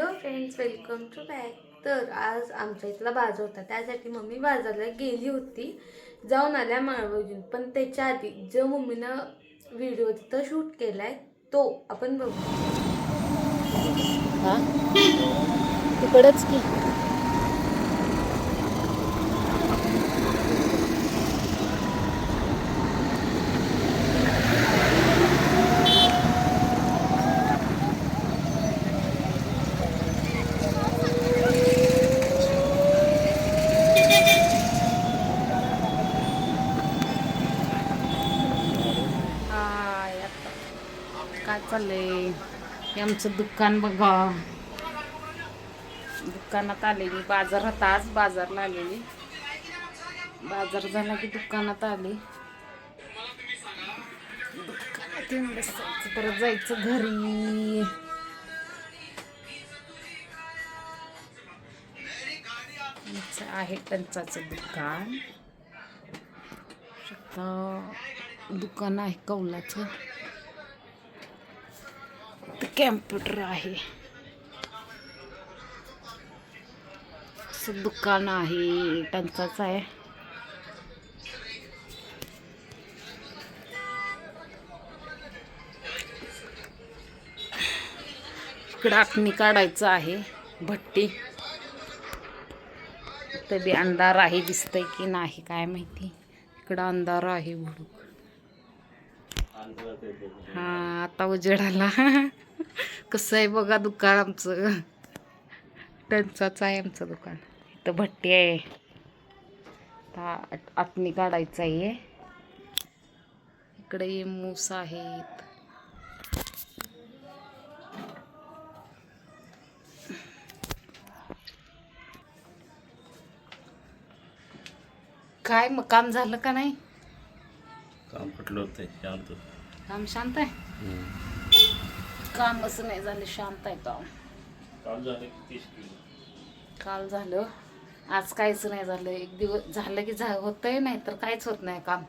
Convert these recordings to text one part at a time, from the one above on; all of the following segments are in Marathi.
Hello friends, welcome to back. तर आज आमच्या इथला बाजार होता, त्यासाठी मम्मी बाजारला गेली होती. जाऊन आल्या माळवजून. पण त्याच्या आधी जो मम्मीनं व्हिडिओ तिथं शूट केलाय तो आपण बघू. हा तिकडच की काय चाललंय. हे आमचं दुकान बघा. दुकानात आलेली. बाजारात आज बाजारला आलेली. बाजार झाला की दुकानात आली. दुकानात येऊन बसायचं, परत जायचं घरी. आमचं आहे टंचाचं दुकान. दुकान आहे कौलाचं. कॅम्प्युटर आहे. दुकान आहे टंचाचं आहे. इकडं आखणी काढायचं आहे. भट्टी तरी अंधार आहे, दिसतंय की नाही काय माहिती. इकडं अंधार आहे भडूक. हा आता उजेड आला. कसं आहे बघा दुकान आमचं. टंचाचं आहे आमचं दुकान. इथं भट्टी आहे. आखणी काढायचं आहे. इकडे मूस आहेत. काय मग काम झालं का नाही? काम कुठलं होतंय? शांत. काम शांत आहे. कामच नाही झालं, शांत आहे काम. काम झालं 30 किलो. काल झालं, आज काहीच नाही झालं. एक दिवस झालं की होतंय, नाही तर काहीच होत नाही काम.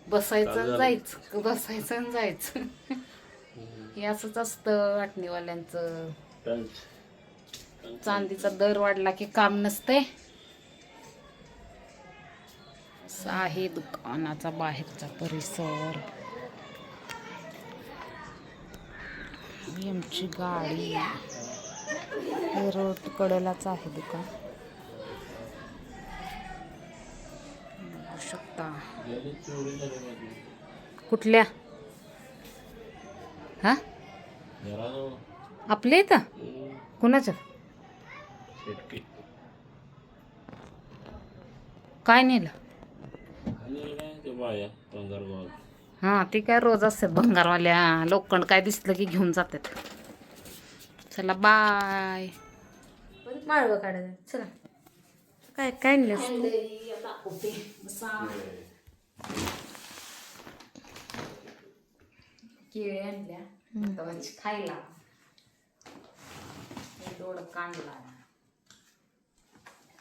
बसायचं आणि जायचं, बसायचं आणि जायचं. हे असंच असतं वाटणीवाल्यांचं. चांदीचा दर वाढला की काम नसतंय. असं आहे दुकानाचा बाहेरचा परिसर. ही आमची गाडी. रोड कडेलाच आहे दुकान. बघू शकता. कुठल्या? हा आपल्या इथं कुणाचं काय नेलं? हां ते काय रोज असतात भंगारवाल्या. लोखंड काय दिसलं की घेऊन जातात. चला बाय. माळवं काढायचं. चला काय काय नाही. केळी आणल्या म्हणजे खायला. दोडक काढला.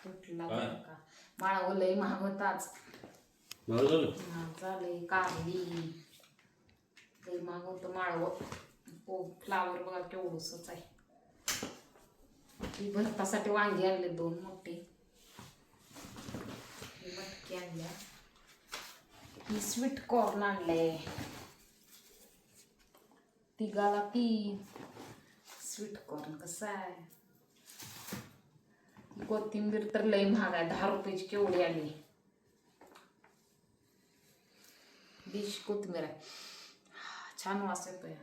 तुटला का माळव लई महाग होताच. चालेल कारली लई महाग होतं माळव. फ्लावर बघा केवढंसच आहे. ही भरतासाठी वांगी आणले 2 मोठे. मटकी आणल्या. ही स्वीट कॉर्न आणले. तिघाला 3 स्वीट कॉर्न. कसं आहे. कोथिंबीर तर लई महाग आहे. 10 रुपयाची केवढी आली. देशी कोथिंबीर आहे. छान वास येतोय.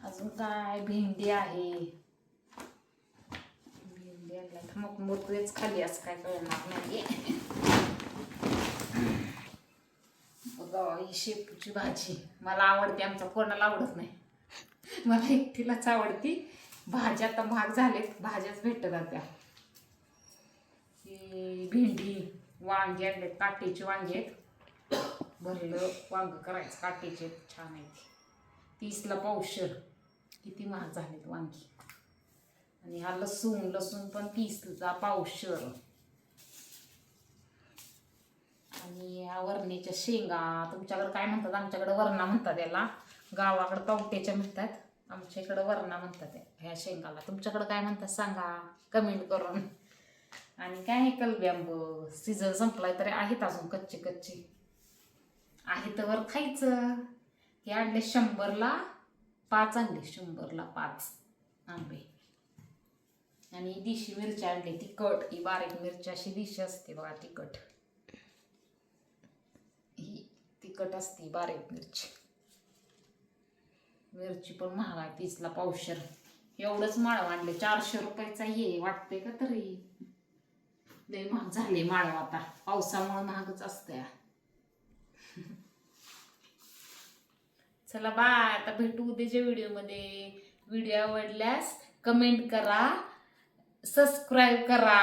अजून काय भेंडी आहे. भेंडी आणल्या तर मग मोठेच खाली असं काय कळणार नाही. बघा ही शेपूची भाजी मला आवडते. आमच्या कोणाला आवडत नाही, मला एकटीलाच आवडती. भाज्या आता महाग झालेत, भाज्याच भेटत त्या. भेंडी, वांगे आणले. काटेची वांगे आहेत. भरलं वांग करायचं. काटेचे छान आहेत. 30ला पावशेर. किती महाग झालेत वांगी. आणि हा लसूण पण 30ला पावशेर. आणि ह्या वरण्याच्या शेंगा. तुमच्याकडे काय म्हणतात? आमच्याकडे वरणा म्हणतात याला. गावाकडे पावट्याच्या म्हणतात. आमच्या इकडं वरणा म्हणतात ह्या शेंगाला. तुमच्याकडं काय म्हणतात सांगा कमेंट करून. आणि काय आहे कलबी आंब सीझन संपलाय तरी आहेत अजून कच्चे कच्चे आहे तर वर खायचं. हे आणले 100ला 5 आणले 100ला 5 आंबे. आणि देशी मिरची आणली तिखट. ही बारीक मिरची अशी देशी असते बघा तिखट. ही तिखट असते बारीक मिरची. मिरची पण महाग आहे 30ला पावशेर. एवढंच माळव आणले 400 रुपयाचा ये वाटते का तरी. लय महाग झाले माळव आता पावसामुळे महागच असते. चला बाय. आता भेटू उद्याच्या व्हिडिओमध्ये. व्हिडिओ आवडल्यास कमेंट करा, सबस्क्राईब करा.